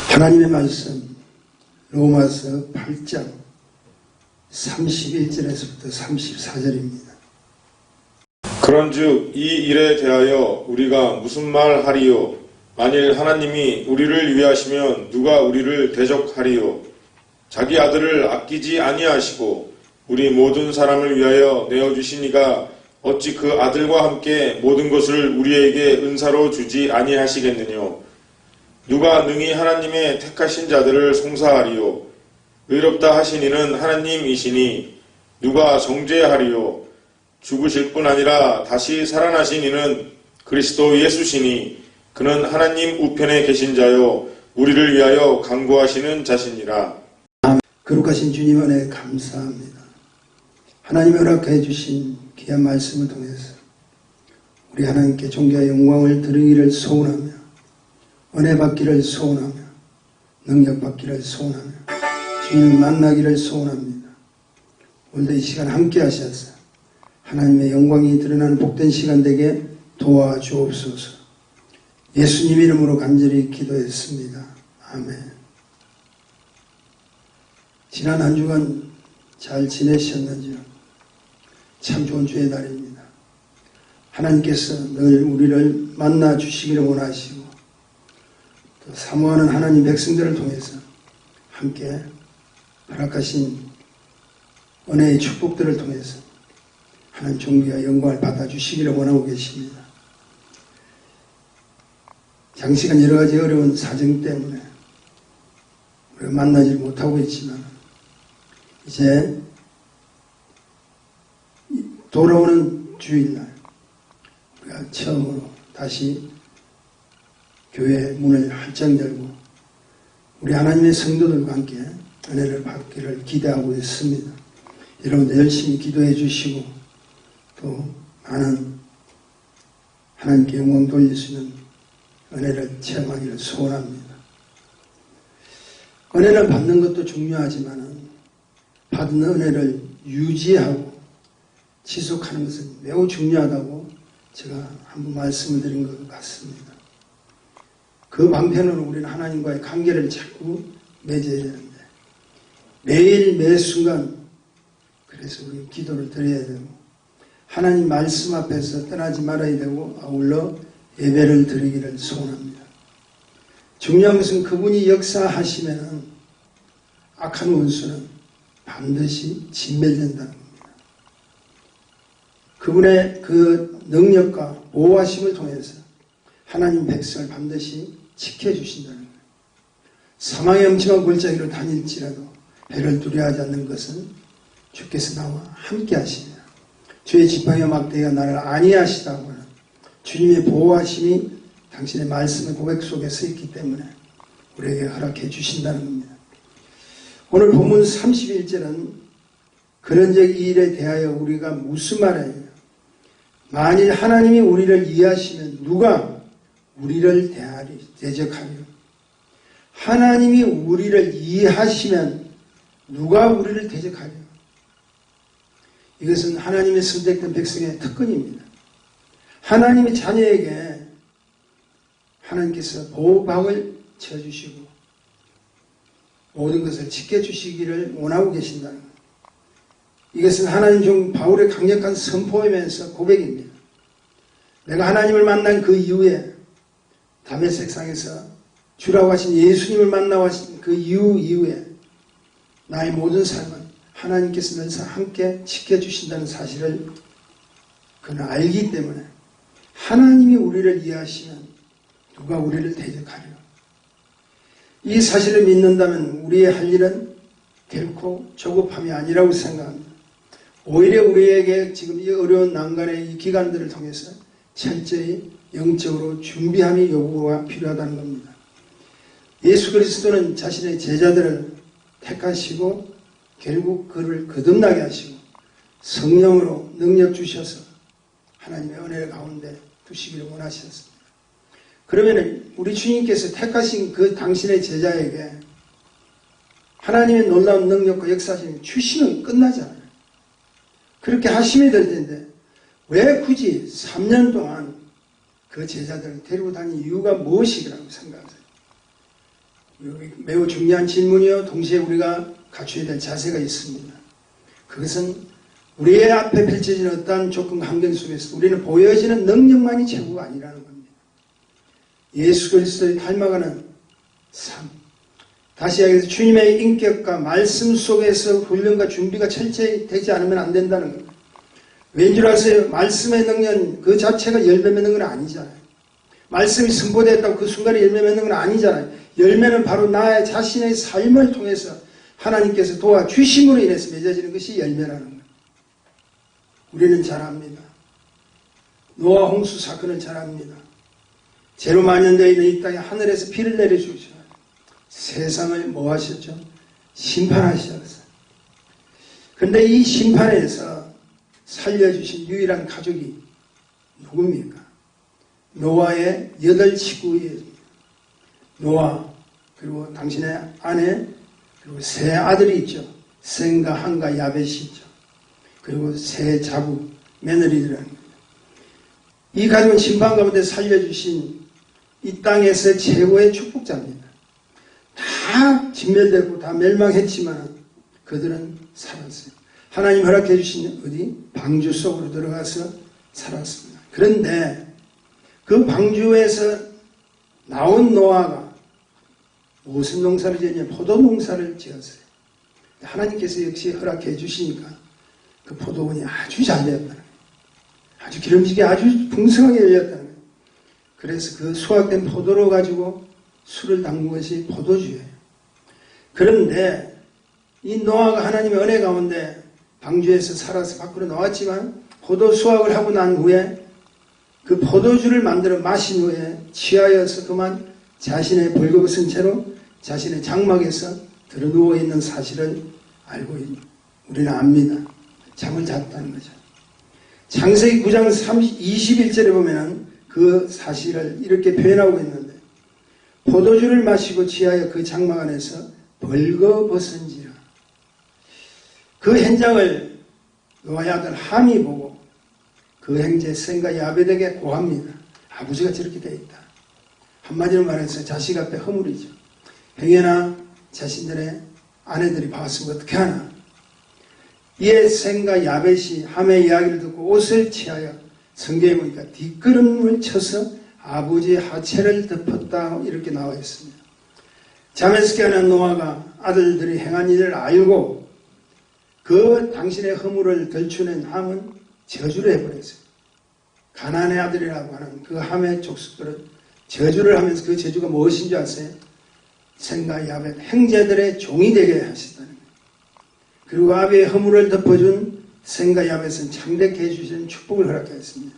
하나님의 말씀 로마서 8장 31절에서부터 34절입니다. 그런즉 이 일에 대하여 우리가 무슨 말 하리요? 만일 하나님이 우리를 위하시면 누가 우리를 대적하리요? 자기 아들을 아끼지 아니하시고 우리 모든 사람을 위하여 내어주시니가 어찌 그 아들과 함께 모든 것을 우리에게 은사로 주지 아니하시겠느뇨? 누가 능히 하나님의 택하신 자들을 송사하리요? 의롭다 하신 이는 하나님이시니 누가 정죄하리요? 죽으실 뿐 아니라 다시 살아나신 이는 그리스도 예수시니 그는 하나님 우편에 계신 자요 우리를 위하여 간구하시는 자시니라. 거룩하신 주님 은혜 감사합니다. 하나님이 허락해 주신 귀한 말씀을 통해서 우리 하나님께 존귀와 영광을 드리기를 소원하며 은혜 받기를 소원하며 능력 받기를 소원하며 주님을 만나기를 소원합니다. 오늘도 이 시간 함께 하셔서 하나님의 영광이 드러나는 복된 시간 되게 도와주옵소서. 예수님 이름으로 간절히 기도했습니다. 아멘. 지난 한 주간 잘 지내셨는지요? 참 좋은 주의 날입니다. 하나님께서 늘 우리를 만나 주시기를 원하시고 또 사모하는 하나님 백성들을 통해서 함께 허락하신 은혜의 축복들을 통해서 하나님 존귀와 영광을 받아주시기를 원하고 계십니다. 장시간 여러가지 어려운 사정 때문에 우리가 만나지 못하고 있지만 이제 돌아오는 주일날 우리가 처음으로 다시 교회 문을 활짝 열고 우리 하나님의 성도들과 함께 은혜를 받기를 기대하고 있습니다. 여러분들 열심히 기도해 주시고 또 많은 하나님께 영광 돌릴 수 있는 은혜를 체험하기를 소원합니다. 은혜를 받는 것도 중요하지만 받은 은혜를 유지하고 지속하는 것은 매우 중요하다고 제가 한번 말씀을 드린 것 같습니다. 그 방편으로 우리는 하나님과의 관계를 자꾸 맺어야 되는데 매일 매순간 그래서 우리 기도를 드려야 되고 하나님 말씀 앞에서 떠나지 말아야 되고 아울러 예배를 드리기를 소원합니다. 중요한 것은 그분이 역사하시면 악한 원수는 반드시 진멸된다는 겁니다. 그분의 그 능력과 보호하심을 통해서 하나님 백성을 반드시 지켜주신다는 거예요. 사망의 엄청난 골짜기로 다닐지라도 배를 두려워하지 않는 것은 주께서 나와 함께 하시며 주의 지팡이와 막대기가 나를 안위하시다고 하는 주님의 보호하심이 당신의 말씀의 고백 속에 서 있기 때문에 우리에게 허락해 주신다는 겁니다. 오늘 본문 31절은 그런즉 이 일에 대하여 우리가 무슨 말이에요? 만일 하나님이 우리를 이해하시면 누가 우리를 대적하리요? 하나님이 우리를 이해하시면 누가 우리를 대적하리요? 이것은 하나님의 선택된 백성의 특권입니다. 하나님의 자녀에게 하나님께서 보호막을 쳐주시고 모든 것을 지켜주시기를 원하고 계신다는 것. 이것은 하나님 중 바울의 강력한 선포이면서 고백입니다. 내가 하나님을 만난 그 이후에 다메섹상에서 주라고 하신 예수님을 만나신 그 이후에 나의 모든 삶은 하나님께서 늘 함께 지켜주신다는 사실을 그는 알기 때문에 하나님이 우리를 이해하시면 누가 우리를 대적하리요? 이 사실을 믿는다면 우리의 할 일은 결코 조급함이 아니라고 생각합니다. 오히려 우리에게 지금 이 어려운 난간의 이 기간들을 통해서 철저히 영적으로 준비함이 요구가 필요하다는 겁니다. 예수 그리스도는 자신의 제자들을 택하시고 결국 그를 거듭나게 하시고 성령으로 능력 주셔서 하나님의 은혜 가운데 두시기를 원하셨습니다. 그러면 우리 주님께서 택하신 그 당신의 제자에게 하나님의 놀라운 능력과 역사심이 주시면 끝나지 않아요. 그렇게 하시면 될 텐데 왜 굳이 3년 동안 그 제자들을 데리고 다닌 이유가 무엇이라고 생각하세요? 매우 중요한 질문이요. 동시에 우리가 갖춰야 될 자세가 있습니다. 그것은 우리의 앞에 펼쳐지는 어떠한 조건 환경 속에서 우리는 보여지는 능력만이 최고가 아니라는 겁니다. 예수 그리스도의 닮아가는 삶. 다시 이야기해서 주님의 인격과 말씀 속에서 훈련과 준비가 철저히 되지 않으면 안 된다는 겁니다. 왠줄 아세요? 말씀의 능력 그 자체가 열매 맺는 건 아니잖아요. 말씀이 선포되었다고 그 순간에 열매 맺는 건 아니잖아요. 열매는 바로 나의 자신의 삶을 통해서 하나님께서 도와주심으로 인해서 맺어지는 것이 열매라는 거예요. 우리는 잘 압니다. 노아 홍수 사건을 잘 압니다. 죄로 만연되어 있는 이 땅에 하늘에서 비를 내려주셔 세상을 뭐 하셨죠? 심판하셨어요. 그런데 이 심판에서 살려주신 유일한 가족이 누굽니까? 노아의 8식구의 노아 그리고 당신의 아내 그리고 세 아들이 있죠. 셈과 함과 야벳이 있죠. 그리고 세 자부 며느리들은 이 가족은 심판 가운데 살려주신 이 땅에서 최고의 축복자입니다. 다 진멸되고 다 멸망했지만 그들은 살았어요. 하나님 허락해 주신 어디? 방주 속으로 들어가서 살았습니다. 그런데 그 방주에서 나온 노아가 무슨 농사를 지었냐? 포도 농사를 지었어요. 하나님께서 역시 허락해 주시니까 그 포도원이 아주 잘 되었다는 거예요. 아주 기름지게 아주 풍성하게 열렸다는 거예요. 그래서 그 수확된 포도로 가지고 술을 담근 것이 포도주예요. 그런데 이 노아가 하나님의 은혜 가운데 방주에서 살아서 밖으로 나왔지만 포도 수확을 하고 난 후에 그 포도주를 만들어 마신 후에 취하여서 그만 자신의 벌거벗은 채로 자신의 장막에서 들어누워 있는 사실을 알고 우리는 압니다. 잠을 잤다는 거죠. 창세기 9장 21절에 보면 그 사실을 이렇게 표현하고 있는데 포도주를 마시고 취하여 그 장막 안에서 벌거벗은지라. 그 현장을 노아의 아들 함이 보고 그 형제 셈과 야벳에게 고합니다. 아버지가 저렇게 되어 있다. 한마디로 말해서 자식 앞에 허물이죠. 행여나 자신들의 아내들이 봤으면 어떻게 하나. 이에 셈과 야벳이 함의 이야기를 듣고 옷을 취하여 성경에 보니까 뒷걸음을 쳐서 아버지의 하체를 덮었다 이렇게 나와 있습니다. 잠에서 깨어난 노아가 아들들이 행한 일을 알고 그 당신의 허물을 덜추낸 함은 저주를 해버렸어요. 가나안의 아들이라고 하는 그 함의 족속들은 저주를 하면서 그 저주가 무엇인 줄 아세요? 셈과 야벳 형제들의 종이 되게 하시다는 거예요. 그리고 아비의 허물을 덮어준 셈과 야벳은 창대케 해주시는 축복을 허락하였습니다.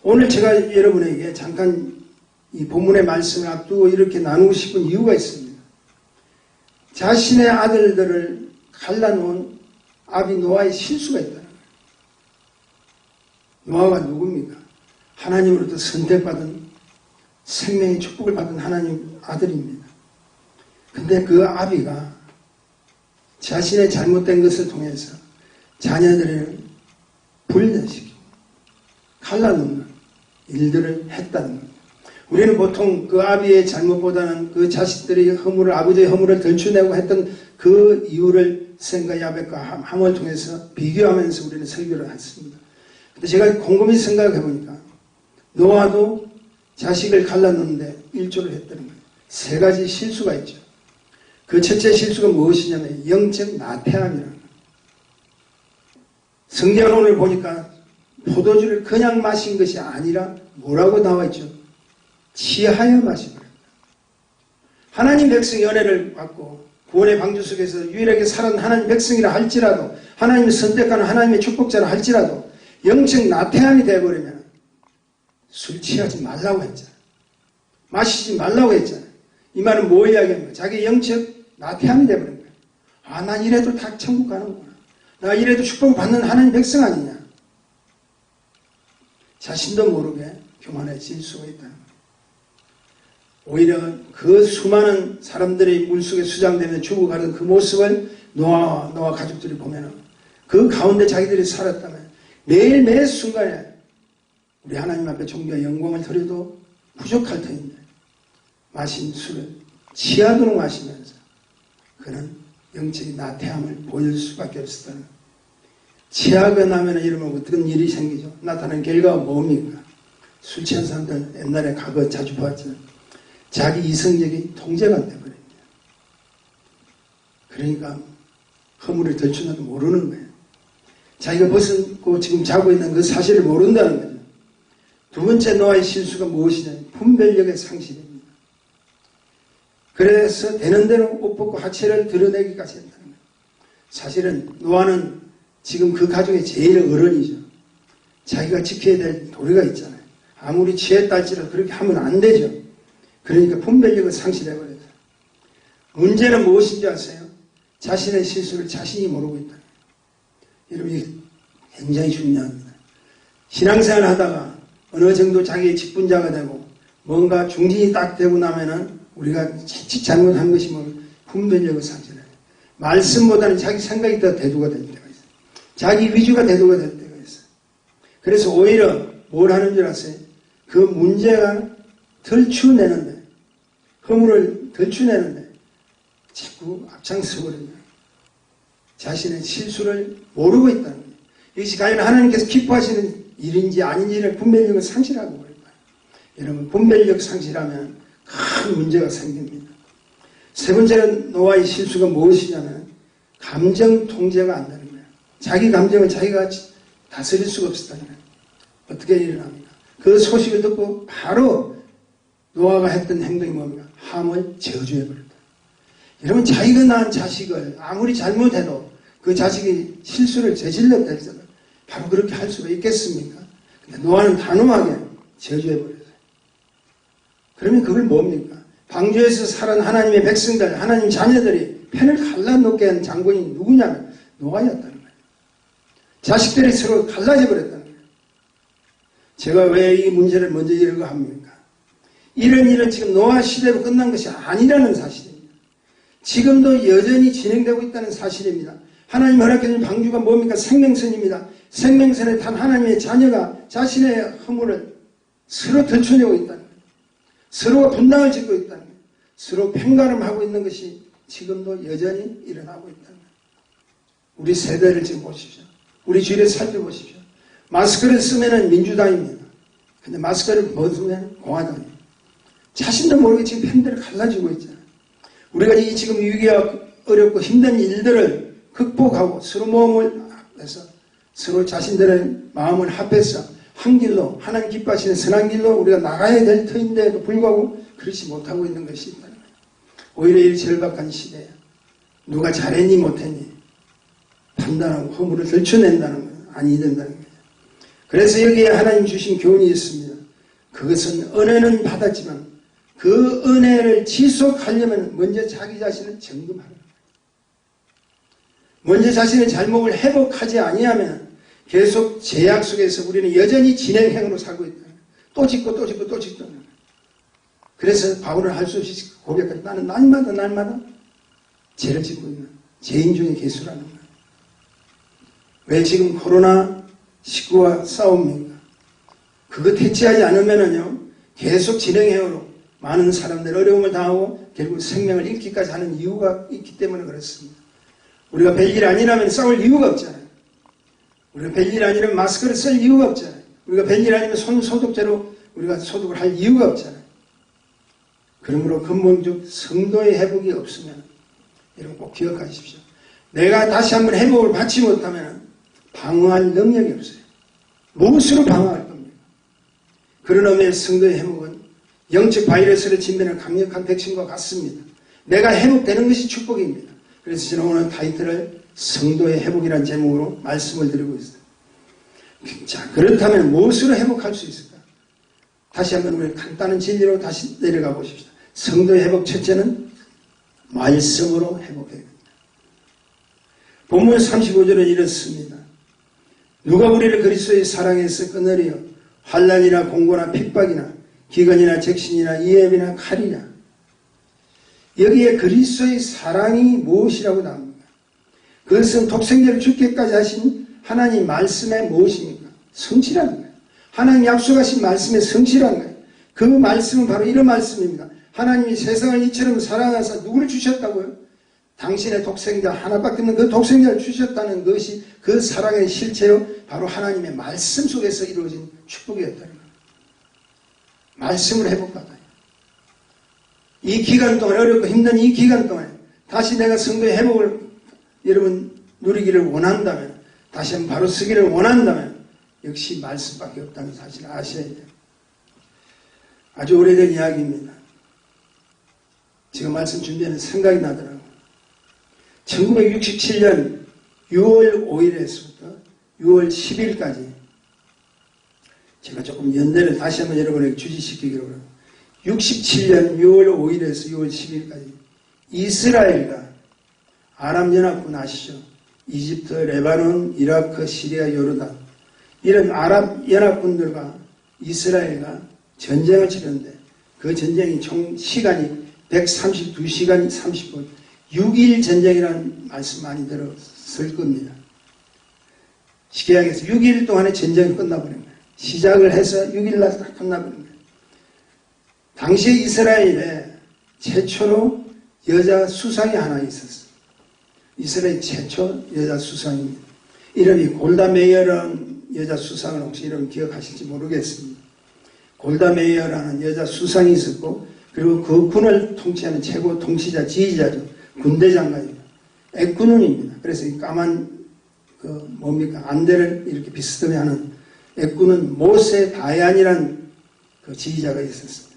오늘 제가 여러분에게 잠깐 이 본문의 말씀을 앞두고 이렇게 나누고 싶은 이유가 있습니다. 자신의 아들들을 갈라놓은 아비 노아의 실수가 있다는 거예요. 노아가 누굽니까? 하나님으로부터 선택받은 생명의 축복을 받은 하나님 아들입니다. 근데 그 아비가 자신의 잘못된 것을 통해서 자녀들을 분열시키고 갈라놓는 일들을 했다는 겁니다. 우리는 보통 그 아비의 잘못보다는 그 자식들의 허물을, 아버지의 허물을 덜추내고 했던 그 이유를 셈과 야벳과 함을 통해서 비교하면서 우리는 설교를 했습니다. 근데 제가 곰곰이 생각해 보니까 노아도 자식을 갈라놓는데 일조를 했다는 거예요. 세 가지 실수가 있죠. 그 첫째 실수가 무엇이냐면 영적 나태함이라는 거예요. 성경을 오늘 보니까 포도주를 그냥 마신 것이 아니라 뭐라고 나와 있죠? 취하여 마시더라. 하나님 백성의 은혜를 받고 구원의 방주 속에서 유일하게 살은 하나님 백성이라 할지라도 하나님의 선택하는 하나님의 축복자라 할지라도 영적 나태함이 되어버리면 술 취하지 말라고 했잖아요. 마시지 말라고 했잖아요. 이 말은 뭐 이야기하는 거예요? 자기 영적 나태함이 되어버린 거예요. 아, 난 이래도 다 천국 가는구나. 나 이래도 축복을 받는 하나님 백성 아니냐. 자신도 모르게 교만해질 수가 있다는 거예요. 오히려 그 수많은 사람들이 물속에 수장되며 죽어가는 그 모습을 노아와 가족들이 보면 그 가운데 자기들이 살았다면 매일 매 순간에 우리 하나님 앞에 존귀와 영광을 드려도 부족할 터인데 마신 술을 치하도록 마시면서 그는 영적인 나태함을 보일 수밖에 없었다는 거예요. 치하가 나면 이러면 어떤 일이 생기죠? 나타나는 결과가 뭡니까? 술 취한 사람들 옛날에 과거 자주 보았지만 자기 이성력이 통제가 안 돼버립니다. 그러니까 허물을 덜추나도 모르는 거예요. 자기가 벗고 지금 자고 있는 그 사실을 모른다는 거죠. 두 번째 노아의 실수가 무엇이냐? 분별력의 상실입니다. 그래서 되는 대로 옷 벗고 하체를 드러내기까지 했다는 거예요. 사실은 노아는 지금 그 가족의 제일 어른이죠. 자기가 지켜야 될 도리가 있잖아요. 아무리 취했다 할지라도 그렇게 하면 안 되죠. 그러니까 분별력을 상실해버려요. 문제는 무엇인지 아세요? 자신의 실수를 자신이 모르고 있다. 여러분, 이게 굉장히 중요합니다. 신앙생활 하다가 어느 정도 자기의 직분자가 되고 뭔가 중진이 딱 되고 나면은 우리가 자칫 잘못한 것이 뭐 분별력을 상실해요. 말씀보다는 자기 생각이 더 대두가 될 때가 있어요. 자기 위주가 대두가 될 때가 있어요. 그래서 오히려 뭘 하는 줄 아세요? 그 문제가 덜추내는데, 허물을 덜추내는데 자꾸 앞장서버립니다. 자신의 실수를 모르고 있다는 거예요. 이것이 과연 하나님께서 기뻐하시는 일인지 아닌지를 분별력을 상실하고 버립니다. 여러분, 분별력 상실하면 큰 문제가 생깁니다. 세 번째는 노아의 실수가 무엇이냐면 감정 통제가 안 되는 거예요. 자기 감정을 자기가 다스릴 수가 없었다는 거예요. 어떻게 일어납니까? 그 소식을 듣고 바로 노아가 했던 행동이 뭡니까? 함을 저주해버렸다. 여러분, 자기가 낳은 자식을 아무리 잘못해도 그 자식이 실수를 저질렀다 했잖아요. 바로 그렇게 할 수가 있겠습니까? 근데 노아는 단호하게 저주해버렸어요. 그러면 그걸 뭡니까? 방주에서 살은 하나님의 백성들, 하나님 자녀들이 펜을 갈라놓게 한 장본인이 누구냐면 노아였다는 거예요. 자식들이 서로 갈라져 버렸다는 거예요. 제가 왜 이 문제를 먼저 이러고 합니까? 이런 일은 지금 노아 시대로 끝난 것이 아니라는 사실입니다. 지금도 여전히 진행되고 있다는 사실입니다. 하나님 허락해준 방주가 뭡니까? 생명선입니다. 생명선에 단 하나님의 자녀가 자신의 허물을 서로 덜쳐내고 있다는 거예요. 서로가 분당을 짓고 있다는 거예요. 서로 팽가름하고 있는 것이 지금도 여전히 일어나고 있다는 거예요. 우리 세대를 지금 보십시오. 우리 주위를 살펴보십시오. 마스크를 쓰면 민주당입니다. 근데 마스크를 벗으면 공화당입니다. 자신도 모르게 지금 팬들을 갈라지고 있잖아요. 우리가 이 지금 위기와 어렵고 힘든 일들을 극복하고 서로 모험을 해서 서로 자신들의 마음을 합해서 한 길로 하나님 기뻐하시는 선한 길로 우리가 나가야 될 터인데도 불구하고 그렇지 못하고 있는 것이 있다는 거예요. 오히려 이 절박한 시대에 누가 잘했니 못했니 판단하고 허물을 덜쳐낸다는 건 아니 된다는 거예요. 그래서 여기에 하나님 주신 교훈이 있습니다. 그것은 은혜는 받았지만 그 은혜를 지속하려면 먼저 자기 자신을 점검하라. 먼저 자신의 잘못을 회복하지 아니하면 계속 제약 속에서 우리는 여전히 진행형으로 살고 있다. 또 짓고 또 짓고 또 짓고. 그래서 바울은 할 수 없이 고백하지. 나는 날마다 죄를 짓고 있는 죄인 중에 개수라는 거예요. 왜 지금 코로나19와 싸웁니까? 그거 대체하지 않으면은요, 계속 진행형으로 많은 사람들 어려움을 당하고 결국 생명을 잃기까지 하는 이유가 있기 때문에 그렇습니다. 우리가 별일 아니라면 싸울 이유가 없잖아요. 우리가 별일 아니라면 마스크를 쓸 이유가 없잖아요. 우리가 별일 아니면 손 소독제로 우리가 소독을 할 이유가 없잖아요. 그러므로 근본적 성도의 회복이 없으면 여러분 꼭 기억하십시오. 내가 다시 한번 회복을 받지 못하면 방어할 능력이 없어요. 무엇으로 방어할 겁니까? 그런 의미의 성도의 회복은 영적 바이러스를 진면하는 강력한 백신과 같습니다. 내가 회복되는 것이 축복입니다. 그래서 저는 오늘 타이틀을 성도의 회복이라는 제목으로 말씀을 드리고 있어요. 자, 그렇다면 무엇으로 회복할 수 있을까? 다시 한번 우리 간단한 진리로 다시 내려가 보십시다. 성도의 회복 첫째는 말씀으로 회복해야 됩니다. 본문 35절은 이렇습니다. 누가 우리를 그리스도의 사랑에서 끊으리요? 환난이나 공고나 핍박이나 기근이나 적신이나 이앱이나 칼이냐? 여기에 그리스도의 사랑이 무엇이라고 나옵니까? 그것은 독생자를 죽기까지 하신 하나님 말씀의 무엇입니까? 성실한 거예요. 하나님 약속하신 말씀의 성실한 거예요. 그 말씀은 바로 이런 말씀입니다. 하나님이 세상을 이처럼 사랑하사 누구를 주셨다고요? 당신의 독생자 하나밖에 없는 그 독생자를 주셨다는 것이 그 사랑의 실체요 바로 하나님의 말씀 속에서 이루어진 축복이었다는 거예요. 말씀을 회복받아요. 이 기간 동안 어렵고 힘든 이 기간 동안에 다시 내가 성도의 회복을 여러분 누리기를 원한다면 다시 한번 바로 서기를 원한다면 역시 말씀밖에 없다는 사실을 아셔야 돼요. 아주 오래된 이야기입니다. 지금 말씀 준비하는 생각이 나더라고요. 1967년 6월 5일에서부터 6월 10일까지 제가 조금 연대를 다시 한번 여러분에게 주지시키기로 합니다. 67년 6월 5일에서 6월 10일까지 이스라엘과 아랍연합군 아시죠? 이집트, 레바논, 이라크, 시리아, 요르단 이런 아랍연합군들과 이스라엘과 전쟁을 치렀는데 그 전쟁이 총 시간이 132시간 30분 6일 전쟁이라는 말씀 많이 들었을 겁니다. 쉽게 이야기해서 6일 동안의 전쟁이 끝나버린 거예요. 시작을 해서 6일 날 다 끝나버린 거예요. 당시 이스라엘에 최초로 여자 수상이 하나 있었어요. 이스라엘 최초 여자 수상입니다. 이름이 골다 메이어라는 여자 수상을 혹시 이름 기억하실지 모르겠습니다. 골다 메이어라는 여자 수상이 있었고 그리고 그 군을 통치하는 최고 통치자 지휘자죠. 군대 장관입니다. 액군은입니다. 그래서 이 까만 안대를 이렇게 비스듬히 하는 액군은 모세 다얀이라는 그 지휘자가 있었습니다.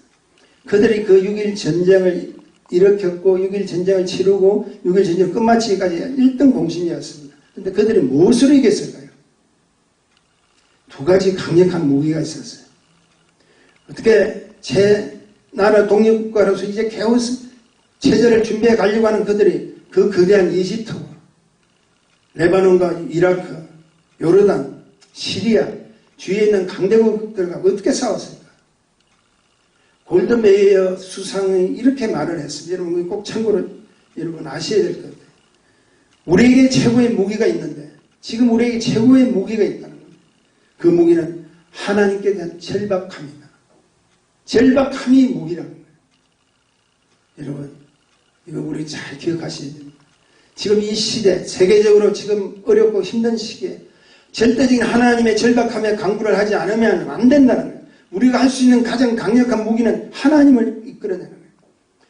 그들이 그 6일 전쟁을 일으켰고 6일 전쟁을 치르고 6일 전쟁 끝마치기까지 1등 공신이었습니다. 그런데 그들이 무엇으로 이겼을까요? 두 가지 강력한 무기가 있었어요. 어떻게 제 나라 독립국가로서 이제 겨우 체제를 준비해 가려고 하는 그들이 그 거대한 이집트, 레바논과 이라크, 요르단, 시리아 주위에 있는 강대국들과 어떻게 싸웠습니까? 골드메이어 수상이 이렇게 말을 했습니다. 여러분 꼭 참고로 여러분 아셔야 될 것 같아요. 우리에게 최고의 무기가 있는데 지금 우리에게 최고의 무기가 있다는 겁니다. 그 무기는 하나님께 대한 절박함이다. 절박함이 무기라는 거예요. 여러분 이거 우리 잘 기억하셔야 됩니다. 지금 이 시대 세계적으로 지금 어렵고 힘든 시기에 절대적인 하나님의 절박함에 강구를 하지 않으면 안 된다는 거예요. 우리가 할 수 있는 가장 강력한 무기는 하나님을 이끌어내는 거예요.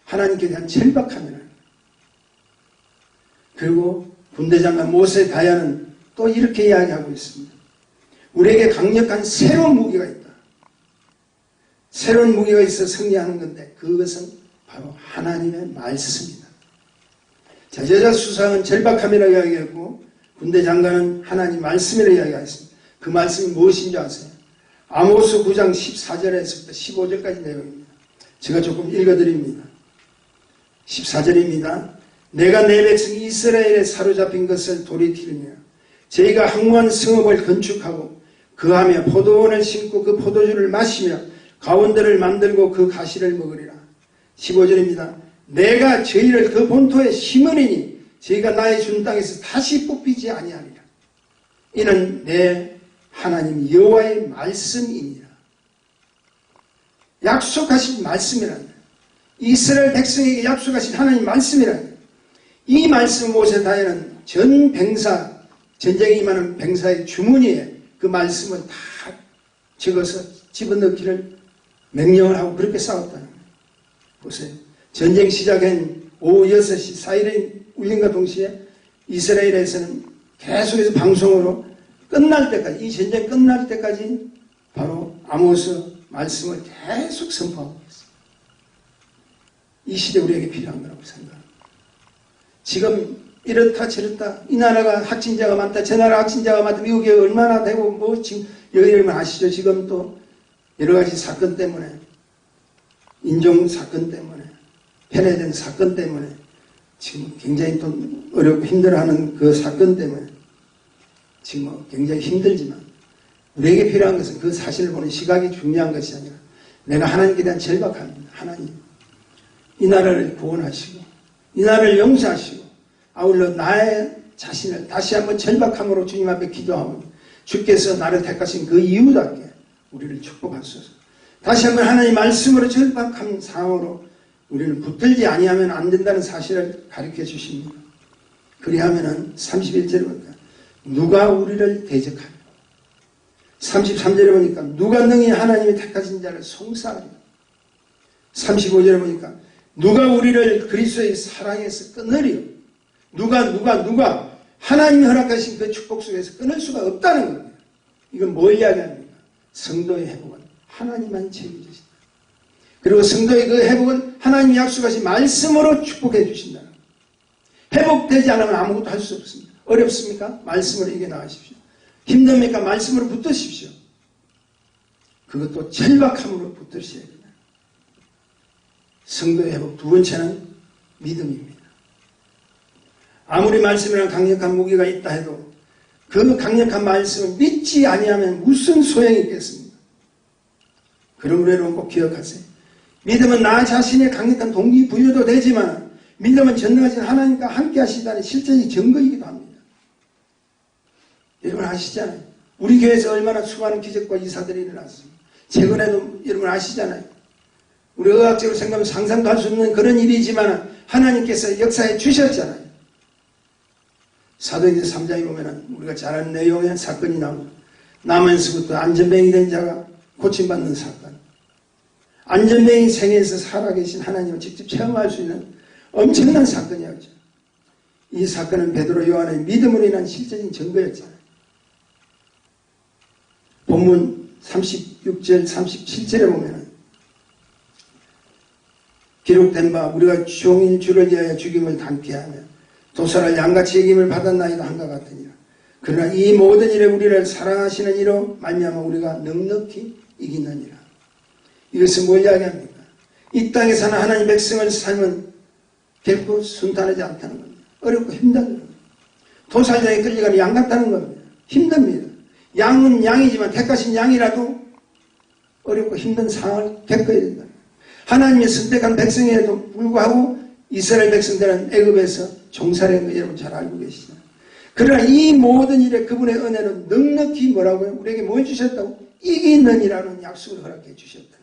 하나님께 대한 절박함이라는 거예요. 그리고 군대장관 모세 다야는 또 이렇게 이야기하고 있습니다. 우리에게 강력한 새로운 무기가 있다. 새로운 무기가 있어 승리하는 건데 그것은 바로 하나님의 말씀입니다. 자, 여자 수상은 절박함이라고 이야기했고 군대 장관은 하나님 말씀이라고 이야기했습니다. 그 말씀이 무엇인지 아세요? 아모스 9장 14절에서부터 15절까지 내용입니다. 제가 조금 읽어드립니다. 14절입니다. 내가 내 백성 이스라엘에 사로잡힌 것을 돌이키느냐 저희가 항무한 성읍을 건축하고 그하며 포도원을 심고 그 포도주를 마시며 가운데를 만들고 그 가시를 먹으리라. 15절입니다. 내가 저희를 그 본토에 심으리니 저희가 나의 준 땅에서 다시 뽑히지 아니하리라. 이는 내 하나님 여호와의 말씀이니라. 약속하신 말씀이라는 거예요. 이스라엘 백성에게 약속하신 하나님 말씀이라는 거예요. 이 말씀 모세 다에는 전 병사 전쟁에 임하는 병사의 주머니에 그 말씀을 다 적어서 집어넣기를 명령을 하고 그렇게 싸웠다는 거예요. 보세요. 전쟁 시작한 오후 6시 사이렌 울림과 동시에 이스라엘에서는 계속해서 방송으로 끝날 때까지 이 전쟁 끝날 때까지 바로 아모스 말씀을 계속 선포하고 있습니다. 이 시대 우리에게 필요한 거라고 생각합니다. 지금 이렇다 저렇다 이 나라가 확진자가 많다 저 나라 확진자가 많다 미국에 얼마나 되고 뭐 지금 여러분 아시죠? 지금 또 여러 가지 사건 때문에 인종 사건 때문에 편애된 사건 때문에 지금 굉장히 또 어렵고 힘들어하는 그 사건 때문에 지금 굉장히 힘들지만 우리에게 필요한 것은 그 사실을 보는 시각이 중요한 것이 아니라 내가 하나님께 대한 절박함입니다. 하나님 이 나라를 구원하시고 이 나라를 용서하시고 아울러 나의 자신을 다시 한번 절박함으로 주님 앞에 기도하고 주께서 나를 택하신 그 이유답게 우리를 축복하소서. 다시 한번 하나님 말씀으로 절박한 상황으로 우리는 붙들지 아니하면 안 된다는 사실을 가르쳐 주십니다. 그리하면은 31절에 보니까 누가 우리를 대적하며 33절에 보니까 누가 능히 하나님이 택하신 자를 송사하리요 35절에 보니까 누가 우리를 그리스도의 사랑에서 끊으리요 누가 하나님이 허락하신 그 축복 속에서 끊을 수가 없다는 겁니다. 이건 뭘 이야기합니까? 성도의 회복은 하나님만 책임지신다. 그리고 성도의 그 회복은 하나님이 약속하신 말씀으로 축복해 주신다. 회복되지 않으면 아무것도 할 수 없습니다. 어렵습니까? 말씀으로 이겨나가십시오. 힘듭니까? 말씀으로 붙드십시오. 그것도 절박함으로 붙드셔야 됩니다. 성도의 회복 두 번째는 믿음입니다. 아무리 말씀이란 강력한 무기가 있다 해도 그 강력한 말씀을 믿지 아니하면 무슨 소용이 있겠습니까? 그러므로 여러분 꼭 기억하세요. 믿음은 나 자신의 강력한 동기부여도 되지만 믿음은 전능하신 하나님과 함께 하시다는 실제적인 증거이기도 합니다. 여러분 아시잖아요. 우리 교회에서 얼마나 수많은 기적과 이사들이 일어났습니다. 최근에도 여러분 아시잖아요. 우리 의학적으로 생각하면 상상도 할 수 없는 그런 일이지만 하나님께서 역사해 주셨잖아요. 사도행전 3장에 보면 우리가 잘 아는 내용의 사건이 나오고 남한에서부터 안전병이 된 자가 고침받는 사건, 안전병이 생애에서 살아계신 하나님을 직접 체험할 수 있는 엄청난 사건이었죠. 이 사건은 베드로 요한의 믿음으로 인한 실제적인 증거였잖아요. 본문 36절 37절에 보면 기록된 바 우리가 종일 주를 위하여 죽임을 당케 하며 도살을 양같이 여김을 받았나이다 한것 같으니라. 그러나 이 모든 일에 우리를 사랑하시는 이로 말미암아 우리가 넉넉히 이기느니라. 이것은 뭘 이야기합니까? 이 땅에 사는 하나님 백성을 삶은 결코 순탄하지 않다는 겁니다. 어렵고 힘든 겁니다. 도살장에 끌려가는 양 같다는 겁니다. 힘듭니다. 양은 양이지만 택하신 양이라도 어렵고 힘든 상황을 겪어야 된다. 하나님의 선택한 백성에도 불구하고 이스라엘 백성들은 애굽에서 종살이한 거 여러분 잘 알고 계시잖아요. 그러나 이 모든 일에 그분의 은혜는 넉넉히 뭐라고요? 우리에게 뭘 주셨다고? 이기느니라는 약속을 허락해 주셨다.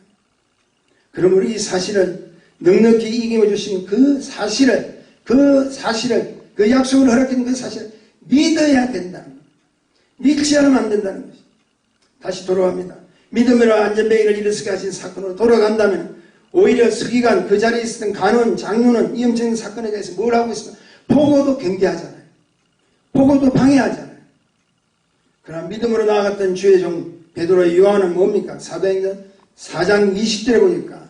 그러므로 이 사실을 넉넉히 이기며 주신 그 사실을 그 약속을 허락해 준 그 사실을 믿어야 된다는 거예요. 믿지 않으면 안 된다는 것이죠. 다시 돌아갑니다. 믿음으로 안전뱅이를 일으키게 하신 사건으로 돌아간다면 오히려 서기관 그 자리에 있었던 간원, 장로는 이 엄청난 사건에 대해서 뭘 하고 있으면 보고도 경계하잖아요. 보고도 방해하잖아요. 그러나 믿음으로 나아갔던 주의 종 베드로의 요한은 뭡니까? 사도행전 4장 20절에 보니까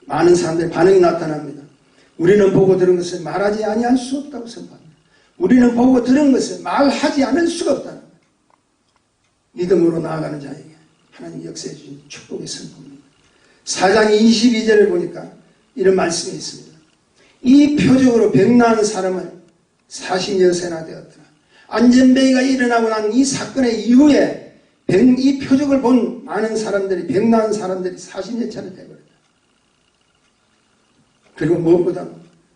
많은 사람들의 반응이 나타납니다. 우리는 보고 들은 것을 말하지 아니할 수 없다고 선포합니다. 우리는 보고 들은 것을 말하지 않을 수가 없다는 거예요. 믿음으로 나아가는 자에게 하나님 역사해 주신 축복의 선포입니다. 4장 22절에 보니까 이런 말씀이 있습니다. 이 표적으로 병나은 사람은 40여세나 되었더라. 안전뱅이가 일어나고 난 이 사건의 이후에 이 표적을 본 많은 사람들이 병나은 사람들이 40여 차례 되버렸다. 그리고 무엇보다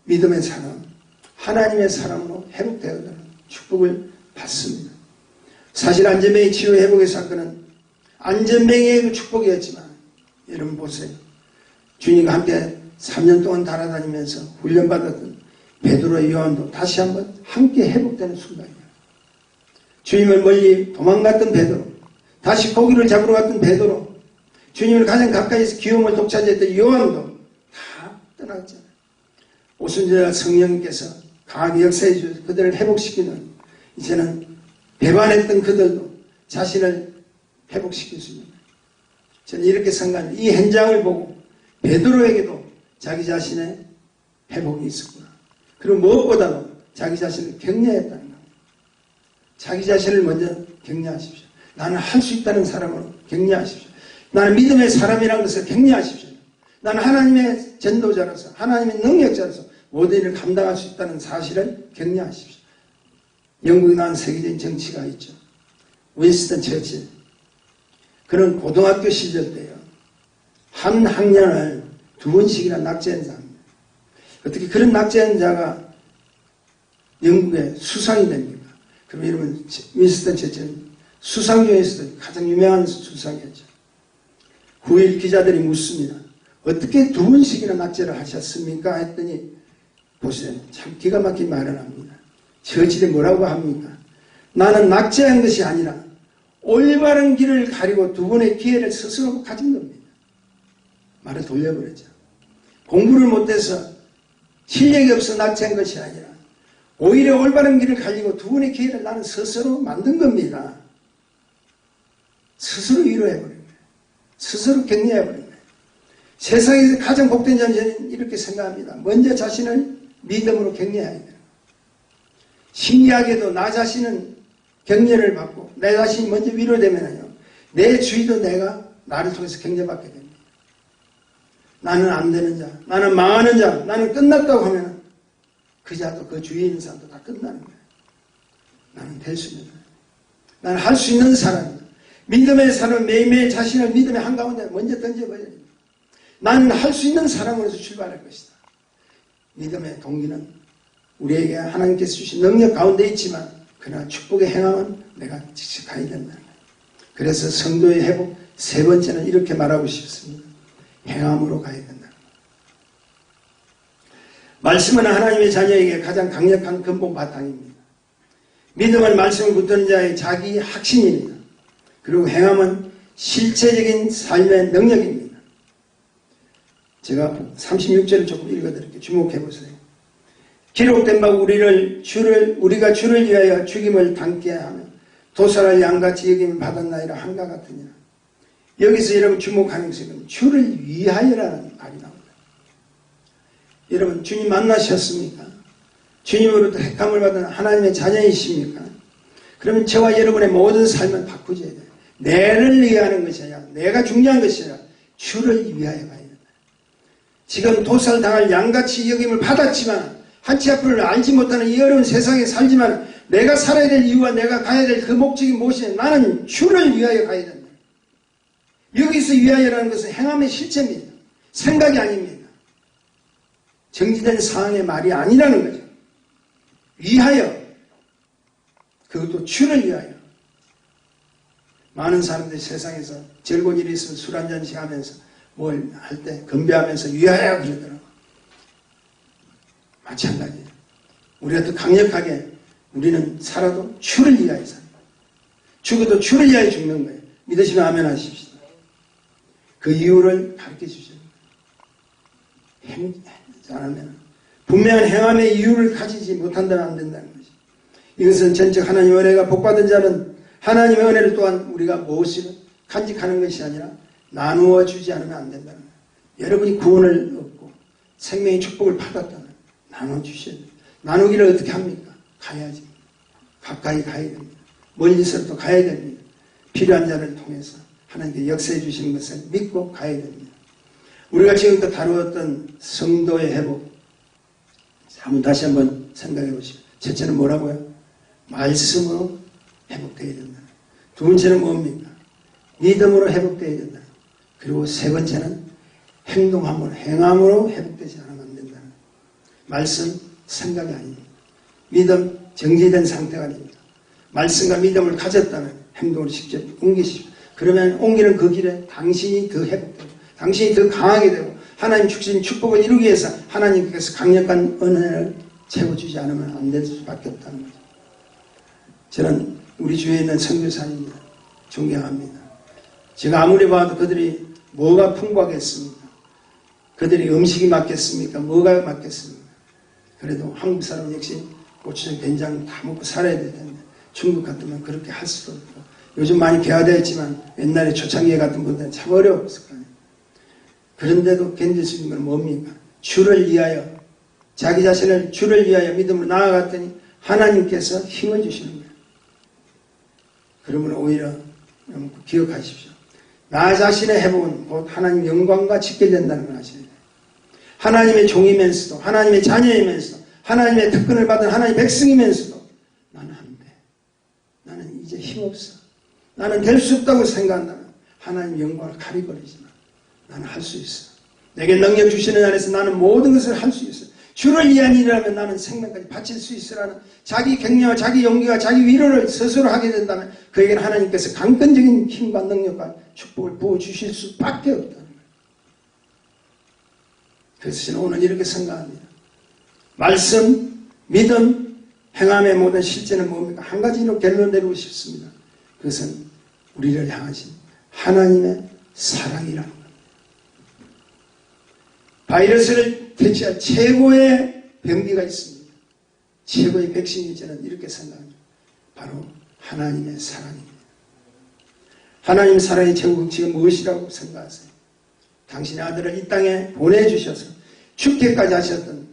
믿음의 사람, 하나님의 사람으로 회복되어가는 축복을 받습니다. 사실 안전뱅이 치유 회복의 사건은 안전뱅이의 축복이었지만 여러분 보세요. 주님과 함께 3년 동안 달아다니면서 훈련받았던 베드로의 요한도 다시 한번 함께 회복되는 순간이에요. 주님을 멀리 도망갔던 베드로, 다시 고기를 잡으러 갔던 베드로, 주님을 가장 가까이서 기움을 독차지했던 요한도 다 떠났잖아요. 오순절 성령님께서 강하게 역사해 주셔서 그들을 회복시키는, 이제는 배반했던 그들도 자신을 회복시킬 수 있는, 저는 이렇게 생각합니다. 이 현장을 보고 베드로에게도 자기 자신의 회복이 있었구나. 그리고 무엇보다도 자기 자신을 격려했다는 겁니다. 자기 자신을 먼저 격려하십시오. 나는 할 수 있다는 사람으로 격려하십시오. 나는 믿음의 사람이라는 것을 격려하십시오. 나는 하나님의 전도자로서, 하나님의 능력자로서 모든 일을 감당할 수 있다는 사실을 격려하십시오. 영국에 나온 세계적인 정치가 있죠. 윈스턴 처칠. 그는 고등학교 시절 때요, 한 학년을 2번씩이나 낙제한 사람입니다. 어떻게 그런 낙제한 자가 영국의 수상이 됩니까? 그럼 여러분, 윈스턴 처칠은 수상 중에서도 가장 유명한 수상이었죠. 후일 기자들이 묻습니다. 어떻게 2번씩이나 낙제를 하셨습니까? 했더니 보세요. 참 기가 막힌 말을 합니다. 저질에 뭐라고 합니까? 나는 낙제한 것이 아니라 올바른 길을 가리고 2번의 기회를 스스로 가진 겁니다. 말을 돌려버렸죠. 공부를 못해서 실력이 없어 낙제한 것이 아니라 오히려 올바른 길을 가리고 2번의 기회를 나는 스스로 만든 겁니다. 스스로 위로해버린 거예요. 스스로 격려해버린 거예요. 세상에서 가장 복된 자는 이렇게 생각합니다. 먼저 자신을 믿음으로 격려해야 돼요. 신기하게도 나 자신은 격려를 받고 내 자신이 먼저 위로되면요, 내 주위도 내가 나를 통해서 격려받게 됩니다. 나는 안 되는 자, 나는 망하는 자, 나는 끝났다고 하면 그 자도 그 주위에 있는 사람도 다 끝나는 거예요. 나는 될 수 있는 사람, 나는 할 수 있는 사람이다. 믿음의 사람은 매일매일 자신을 믿음의 한가운데 먼저 던져버려야 됩니다. 나는 할 수 있는 사람으로서 출발할 것이다. 믿음의 동기는 우리에게 하나님께서 주신 능력 가운데 있지만 그러나 축복의 행함은 내가 직접 가야 된다는 거예요. 그래서 성도의 회복 3번째는 이렇게 말하고 싶습니다. 행함으로 가야 된다는 거예요. 말씀은 하나님의 자녀에게 가장 강력한 근본 바탕입니다. 믿음은 말씀을 붙드는 자의 자기 확신입니다. 그리고 행함은 실체적인 삶의 능력입니다. 제가 36절을 조금 읽어드릴게요. 주목해 보세요. 기록된 바 우리가 주를 위하여 죽임을 당케 하며 도살할 양같이 여김을 받았나이라 한가 같으니라. 여기서 여러분 주목하는 것은 주를 위하여라는 말이 나옵니다. 여러분 주님 만나셨습니까? 주님으로부터 택함을 받은 하나님의 자녀이십니까? 그러면 저와 여러분의 모든 삶을 바꾸셔야 돼요. 내를 위하는 것이 아니라 내가 중요한 것이 아니라 주를 위하여 가야 된다. 지금 도살당할 양같이 여김을 받았지만 한치 앞을 알지 못하는 이 어려운 세상에 살지만 내가 살아야 될 이유와 내가 가야 될 그 목적이 무엇이냐? 나는 주를 위하여 가야 된다. 여기서 위하여라는 것은 행함의 실체입니다. 생각이 아닙니다. 정지된 상황의 말이 아니라는 거죠. 위하여, 그것도 주를 위하여. 많은 사람들이 세상에서 즐거운 일이 있으면 술 한잔씩 하면서 뭘 할 때 건배하면서 위하여 그러더라고요. 마찬가지예요. 우리가 더 강력하게 우리는 살아도 주를 위하여 삽니다. 죽어도 주를 위하여 죽는 거예요. 믿으시면 아멘 하십시오. 그 이유를 가르쳐 주셔야 됩니다. 행하지 않으면 분명한 행함의 이유를 가지지 못한다면 안 된다는 것이죠. 이것은 전적 하나님의 은혜가 복받은 자는 하나님의 은혜를 또한 우리가 무엇을 간직하는 것이 아니라 나누어 주지 않으면 안 된다는 거예요. 여러분이 구원을 얻고 생명의 축복을 받았다면 나눠 주셔야 돼요. 나누기를 어떻게 합니까? 가야지. 가까이 가야 됩니다. 멀리서도 가야 됩니다. 필요한 자를 통해서 하나님께 역사해 주시는 것을 믿고 가야 됩니다. 우리가 지금부터 다루었던 성도의 회복, 다시 한번 생각해 보시죠. 첫째는 뭐라고요? 말씀으로 회복되어야 된다. 2번째는 뭡니까? 믿음으로 회복되어야 된다. 그리고 3번째는 행동함으로, 행함으로 회복되지 않으면 안 된다. 말씀, 생각이 아닙니다. 믿음, 정지된 상태가 아닙니다. 말씀과 믿음을 가졌다면 행동으로 직접 옮기십시오. 그러면 옮기는 그 길에 당신이 더 회복되고 당신이 더 강하게 되고 하나님 주신 축복을 이루기 위해서 하나님께서 강력한 은혜를 채워주지 않으면 안 될 수밖에 없다는 거죠. 저는 우리 주위에 있는 선교사님들 존경합니다. 제가 아무리 봐도 그들이 뭐가 풍부하겠습니까? 그들이 음식이 맞겠습니까? 뭐가 맞겠습니까? 그래도 한국 사람 역시 고추장, 된장 다 먹고 살아야 될 텐데 중국 같으면 그렇게 할 수도 없고 요즘 많이 개화되었지만 옛날에 초창기에 같은 분들은 참 어려웠을 거예요. 그런데도 견딜 수 있는 건 뭡니까? 주를 위하여 자기 자신을 주를 위하여 믿음으로 나아갔더니 하나님께서 힘을 주시는 거예요. 그러면 오히려 기억하십시오. 나 자신의 회복은 곧 하나님 영광과 직결된다는 걸 아셔야 돼요. 하나님의 종이면서도 하나님의 자녀이면서도 하나님의 특권을 받은 하나님의 백성이면서도 나는 안 돼. 나는 이제 힘없어. 나는 될 수 없다고 생각한다면 하나님 영광을 가리버리지만 나는 할 수 있어. 내게 능력 주시는 안에서 나는 모든 것을 할 수 있어. 주를 위한 일이라면 나는 생명까지 바칠 수 있으라는 자기 격려와 자기 용기와 자기 위로를 스스로 하게 된다면 그에게는 하나님께서 강건적인 힘과 능력과 축복을 부어주실 수밖에 없다는 거예요. 그래서 저는 오늘 이렇게 생각합니다. 말씀, 믿음, 행함의 모든 실제는 뭡니까? 한 가지로 결론 내리고 싶습니다. 그것은 우리를 향하신 하나님의 사랑이라는 겁니다. 바이러스를 퇴치할 최고의 병기가 있습니다. 최고의 백신이 저는 이렇게 생각합니다. 바로 하나님의 사랑입니다. 하나님 사랑의 최고 극치가 무엇이라고 생각하세요? 당신의 아들을 이 땅에 보내주셔서 죽게까지 하셨던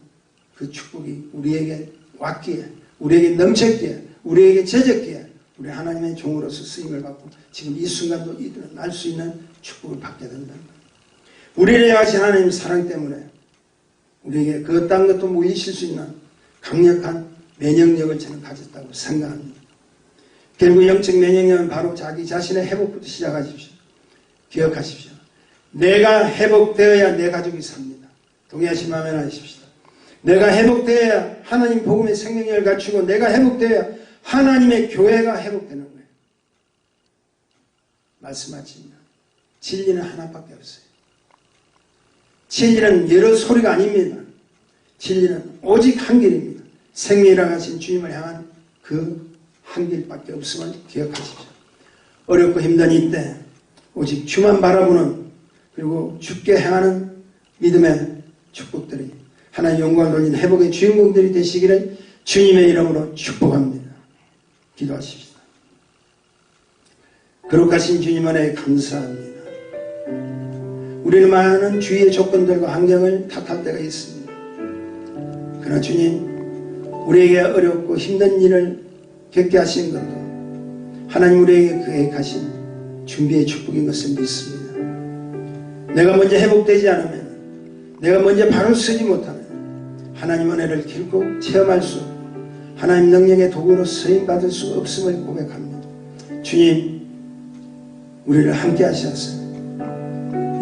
그 축복이 우리에게 왔기에, 우리에게 넘쳤기에, 우리에게 제졌기에 우리 하나님의 종으로서 쓰임을 받고 지금 이 순간도 일어날 수 있는 축복을 받게 된다는 거예요. 우리를 향하신 하나님의 사랑 때문에 우리에게 그 어떤 것도 물리칠 수 있는 강력한 면역력을 저는 가졌다고 생각합니다. 결국 영적 면역력은 바로 자기 자신의 회복부터 시작하십시오. 기억하십시오. 내가 회복되어야 내 가족이 삽니다. 동의하시면 아멘 하십시오. 내가 회복되어야 하나님 복음의 생명력을 갖추고 내가 회복되어야 하나님의 교회가 회복되는 거예요. 말씀하십니다. 진리는 하나밖에 없어요. 진리는 여러 소리가 아닙니다. 진리는 오직 한 길입니다. 생명이라고 하신 주님을 향한 그 한 길밖에 없음을 기억하십시오. 어렵고 힘든 이때 오직 주만 바라보는 그리고 주께 행하는 믿음의 축복들이 하나님 영광을 돌린 회복의 주인공들이 되시기를 주님의 이름으로 축복합니다. 기도하십시다. 거룩하신 주님 안에 감사합니다. 우리는 많은 주위의 조건들과 환경을 탓할 때가 있습니다. 그러나 주님, 우리에게 어렵고 힘든 일을 겪게 하신 것도 하나님 우리에게 계획하신 준비의 축복인 것을 믿습니다. 내가 먼저 회복되지 않으면, 내가 먼저 발을 쓰지 못하면 하나님 은혜를 결코 체험할 수 없고 하나님 능력의 도구로 쓰임받을 수 없음을 고백합니다. 주님, 우리를 함께 하셨어요.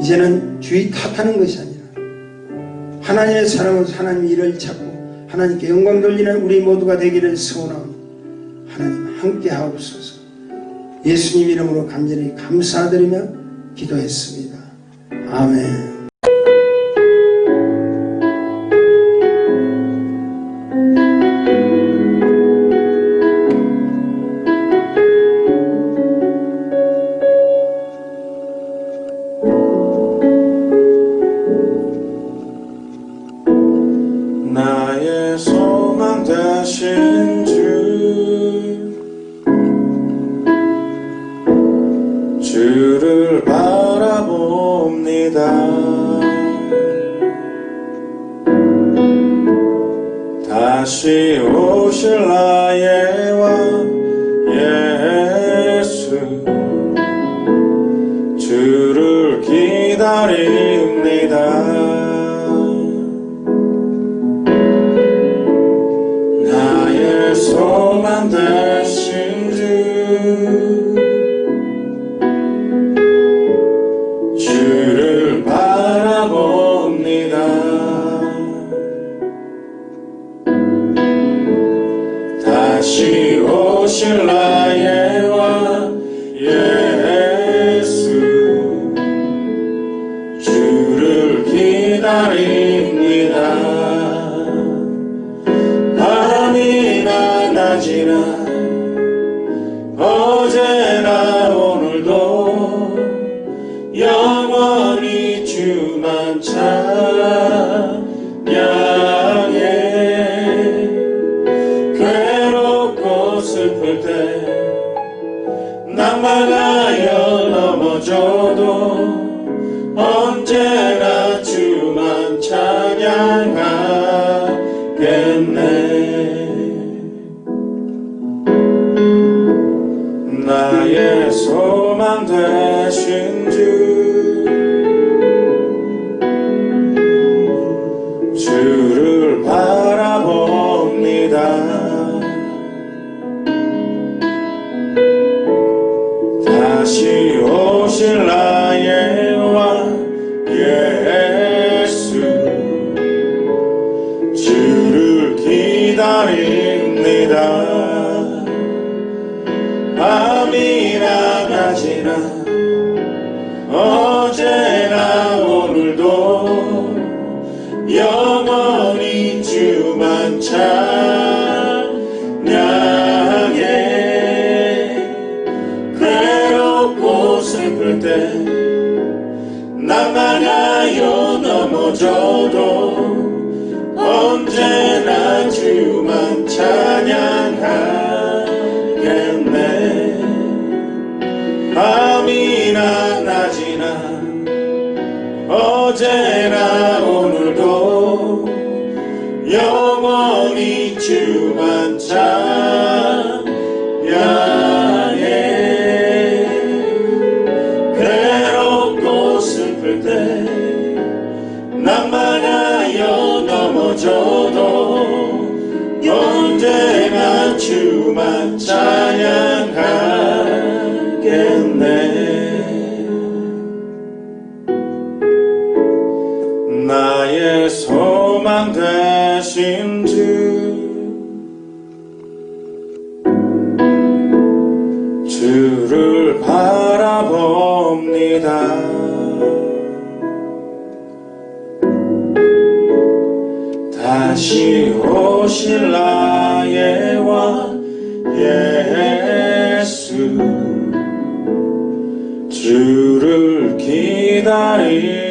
이제는 주의 탓하는 것이 아니라 하나님의 사랑으로 하나님의 일을 찾고 하나님께 영광 돌리는 우리 모두가 되기를 소원합니다. 하나님 함께 하옵소서. 예수님 이름으로 간절히 감사드리며 기도했습니다. 아멘. 나의 소망 되신 주를 바라봅니다. 다시 오실 나의 왕 예수 주를 기다립니다. 나의 소망 되신 주를 바라봅니다. 다시 오실 나의 왕 예수 주를 기다립니다. 밤이나 낮이나 어제나 오늘도 영원히 주만 찬양해. 괴롭고 슬플 때 낭만하여 넘어져도 언제나 주만 찬양하겠네. 나의 소망 되신 주를 바라봅니다. 다시 오실 나의 왕 예수 주를 기다립니다. 밤이나 낮이나 어제나 오늘도 찬양해. 괴롭고 슬플 때 나만하여 넘어져도 언제나 주만 찬양하겠네. 밤이나 낮이나 어제나 오늘도 영원히 주만 찬양해. 괴롭고 슬플 때 낭만하여 넘어져도 언제나 주만 찬양하겠네. 나의 소망 되신 주를 바라봅니다. 다시 오실 나의 왕 예수, 주를 기다리